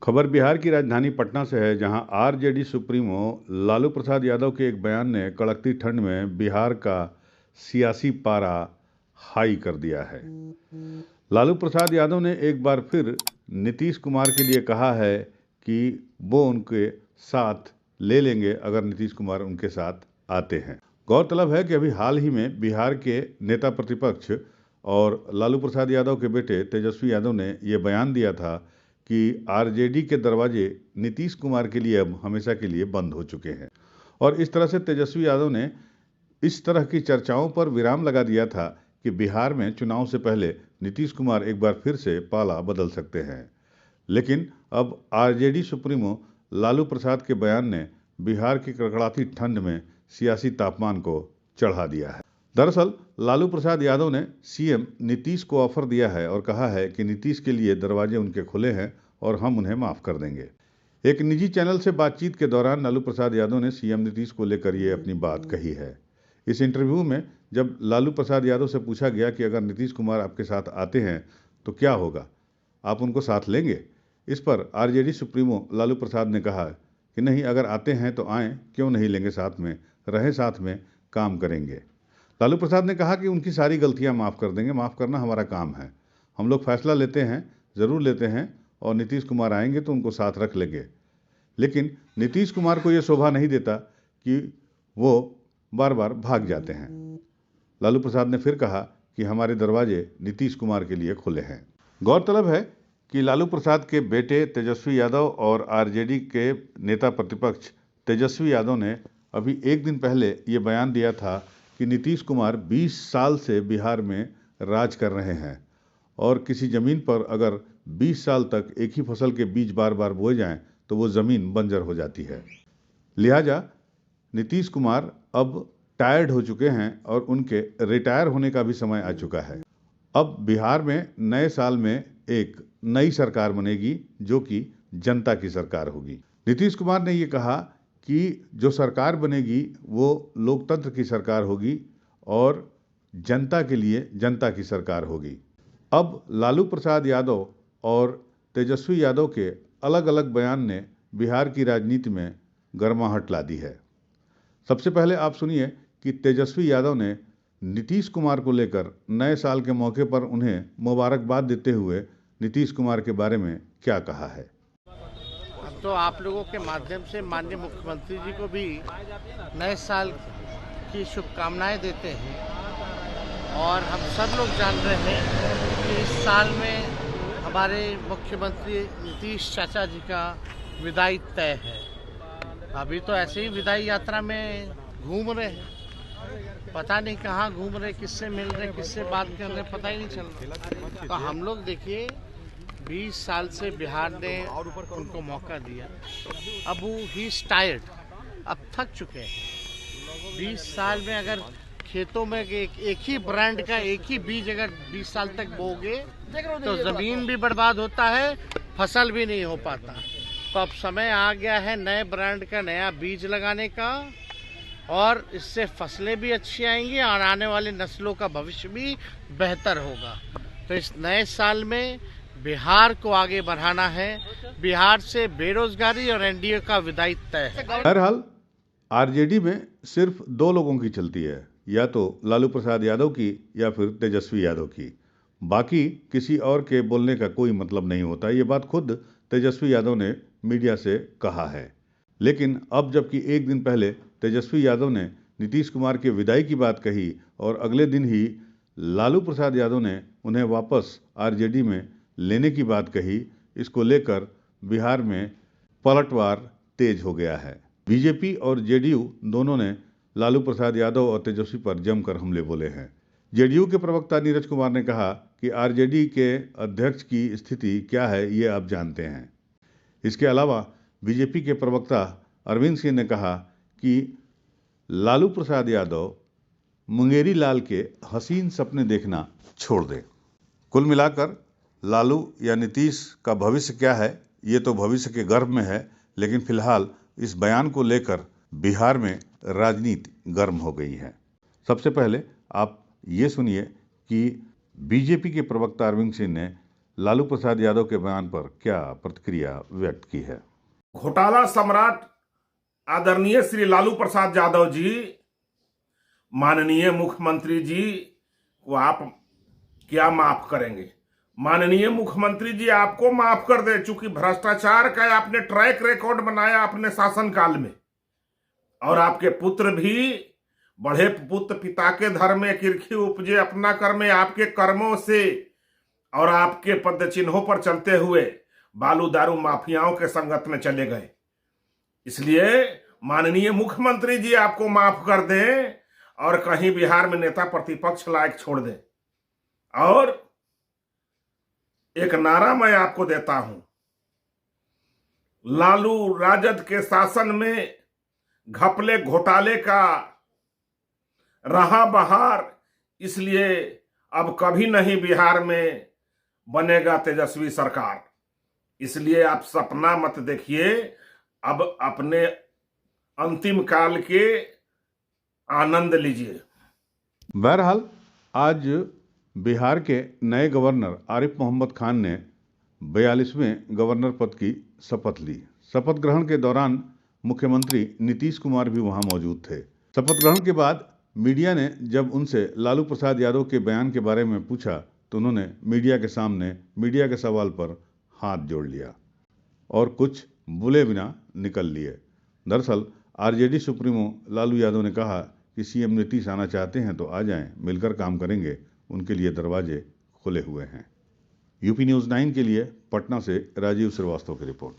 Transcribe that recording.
खबर बिहार की राजधानी पटना से है, जहां आरजेडी सुप्रीमो लालू प्रसाद यादव के एक बयान ने कड़कती ठंड में बिहार का सियासी पारा हाई कर दिया है। लालू प्रसाद यादव ने एक बार फिर नीतीश कुमार के लिए कहा है कि वो उनके साथ ले लेंगे अगर नीतीश कुमार उनके साथ आते हैं। गौरतलब है कि अभी हाल ही में बिहार के नेता प्रतिपक्ष और लालू प्रसाद यादव के बेटे तेजस्वी यादव ने ये बयान दिया था कि आरजेडी के दरवाजे नीतीश कुमार के लिए अब हमेशा के लिए बंद हो चुके हैं। और इस तरह से तेजस्वी यादव ने इस तरह की चर्चाओं पर विराम लगा दिया था कि बिहार में चुनाव से पहले नीतीश कुमार एक बार फिर से पाला बदल सकते हैं। लेकिन अब आरजेडी सुप्रीमो लालू प्रसाद के बयान ने बिहार की कड़कड़ाती ठंड में सियासी तापमान को चढ़ा दिया है। दरअसल लालू प्रसाद यादव ने सीएम नीतीश को ऑफर दिया है और कहा है कि नीतीश के लिए दरवाजे उनके खुले हैं और हम उन्हें माफ कर देंगे। एक निजी चैनल से बातचीत के दौरान लालू प्रसाद यादव ने सीएम नीतीश को लेकर ये अपनी बात कही है। इस इंटरव्यू में जब लालू प्रसाद यादव से पूछा गया कि अगर नीतीश कुमार आपके साथ आते हैं तो क्या होगा, आप उनको साथ लेंगे, इस पर आरजेडी सुप्रीमो लालू प्रसाद ने कहा कि नहीं, अगर आते हैं तो आएं, क्यों नहीं लेंगे, साथ में रहें, साथ में काम करेंगे। लालू प्रसाद ने कहा कि उनकी सारी गलतियां माफ़ कर देंगे, माफ़ करना हमारा काम है, हम लोग फैसला लेते हैं, ज़रूर लेते हैं, और नीतीश कुमार आएंगे तो उनको साथ रख लेंगे। लेकिन नीतीश कुमार को यह शोभा नहीं देता कि वो बार बार भाग जाते हैं। लालू प्रसाद ने फिर कहा कि हमारे दरवाजे नीतीश कुमार के लिए खुले हैं। गौरतलब है कि लालू प्रसाद के बेटे तेजस्वी यादव और आरजेडी के नेता प्रतिपक्ष तेजस्वी यादव ने अभी एक दिन पहले ये बयान दिया था कि नीतीश कुमार 20 साल से बिहार में राज कर रहे हैं और किसी ज़मीन पर अगर 20 साल तक एक ही फसल के बीज बार बार बोए जाएं तो वो ज़मीन बंजर हो जाती है। लिहाजा नीतीश कुमार अब टायर्ड हो चुके हैं और उनके रिटायर होने का भी समय आ चुका है। अब बिहार में नए साल में एक नई सरकार बनेगी जो कि जनता की सरकार होगी। नीतीश कुमार ने ये कहा कि जो सरकार बनेगी वो लोकतंत्र की सरकार होगी और जनता के लिए जनता की सरकार होगी। अब लालू प्रसाद यादव और तेजस्वी यादव के अलग अलग बयान ने बिहार की राजनीति में गर्माहट ला दी है। सबसे पहले आप सुनिए कि तेजस्वी यादव ने नीतीश कुमार को लेकर नए साल के मौके पर उन्हें मुबारकबाद देते हुए नीतीश कुमार के बारे में क्या कहा है। अब तो आप लोगों के माध्यम से माननीय मुख्यमंत्री जी को भी नए साल की शुभकामनाएं देते हैं और हम सब लोग जान रहे हैं कि इस साल में हमारे मुख्यमंत्री नीतीश चाचा जी का विदाई तय है। अभी तो ऐसे ही विदाई यात्रा में घूम रहे हैं, पता नहीं कहाँ घूम रहे, किससे मिल रहे, किससे बात कर रहे, पता ही नहीं चल रहा। तो हम लोग देखिए 20 साल से बिहार ने उनको मौका दिया, अब वो ही टायर्ड, अब थक चुके हैं। 20 साल में अगर खेतों में एक ही ब्रांड का एक ही बीज अगर 20 साल तक बोगे तो ज़मीन भी बर्बाद होता है, फसल भी नहीं हो पाता। तो अब समय आ गया है नए ब्रांड का नया बीज लगाने का और इससे फसलें भी अच्छी आएंगी और आने वाली नस्लों का भविष्य भी बेहतर होगा। तो इस नए साल में बिहार को आगे बढ़ाना है, बिहार से बेरोजगारी और एनडीए का विदाई तय है। बहरहाल आरजेडी में सिर्फ दो लोगों की चलती है, या तो लालू प्रसाद यादव की या फिर तेजस्वी यादव की। बाकी किसी और के बोलने का कोई मतलब नहीं होता। ये बात खुद तेजस्वी यादव ने मीडिया से कहा है। लेकिन अब जबकि एक दिन पहले तेजस्वी यादव ने नीतीश कुमार के विदाई की बात कही और अगले दिन ही लालू प्रसाद यादव ने उन्हें वापस आरजेडी में लेने की बात कही, इसको लेकर बिहार में पलटवार तेज हो गया है। बीजेपी और जेडीयू दोनों ने लालू प्रसाद यादव और तेजस्वी पर जमकर हमले बोले हैं। जेडीयू के प्रवक्ता नीरज कुमार ने कहा कि आरजेडी के अध्यक्ष की स्थिति क्या है ये आप जानते हैं। इसके अलावा बीजेपी के प्रवक्ता अरविंद सिंह ने कहा कि लालू प्रसाद यादव मुंगेरी लाल के हसीन सपने देखना छोड़ दें। कुल मिलाकर लालू या नीतीश का भविष्य क्या है ये तो भविष्य के गर्भ में है, लेकिन फिलहाल इस बयान को लेकर बिहार में राजनीति गर्म हो गई है। सबसे पहले आप ये सुनिए कि बीजेपी के प्रवक्ता अरविंद सिंह ने लालू प्रसाद यादव के बयान पर क्या प्रतिक्रिया व्यक्त की है। घोटाला सम्राट आदरणीय श्री लालू प्रसाद यादव जी, माननीय मुख्यमंत्री जी को आप क्या माफ करेंगे। माननीय मुख्यमंत्री जी आपको माफ कर दे, चूंकि भ्रष्टाचार का आपने ट्रैक रिकॉर्ड बनाया अपने शासनकाल में, और आपके पुत्र भी बढ़े पुत्र पिता के धर्म में किरखी उपजे अपना कर्म में, आपके कर्मों से और आपके पद चिन्हों पर चलते हुए बालू दारू माफियाओं के संगत में चले गए। इसलिए माननीय मुख्यमंत्री जी आपको माफ कर दें और कहीं बिहार में नेता प्रतिपक्ष लायक छोड़ दें। और एक नारा मैं आपको देता हूं, लालू राजद के शासन में घपले घोटाले का रहा बहार, इसलिए अब कभी नहीं बिहार में बनेगा तेजस्वी सरकार। इसलिए आप सपना मत देखिए, अब अपने अंतिम काल के आनंद लीजिए। बहरहाल आज बिहार के नए गवर्नर आरिफ मोहम्मद खान ने 42वें गवर्नर पद की शपथ ली। शपथ ग्रहण के दौरान मुख्यमंत्री नीतीश कुमार भी वहां मौजूद थे। शपथ ग्रहण के बाद मीडिया ने जब उनसे लालू प्रसाद यादव के बयान के बारे में पूछा तो उन्होंने मीडिया के सामने मीडिया के सवाल पर हाथ जोड़ लिया और कुछ बोले बिना निकल लिए। दरअसल आरजेडी सुप्रीमो लालू यादव ने कहा कि सीएम नीतीश आना चाहते हैं तो आ जाएं, मिलकर काम करेंगे, उनके लिए दरवाजे खुले हुए हैं। यूपी न्यूज़ 9 के लिए पटना से राजीव श्रीवास्तव की रिपोर्ट।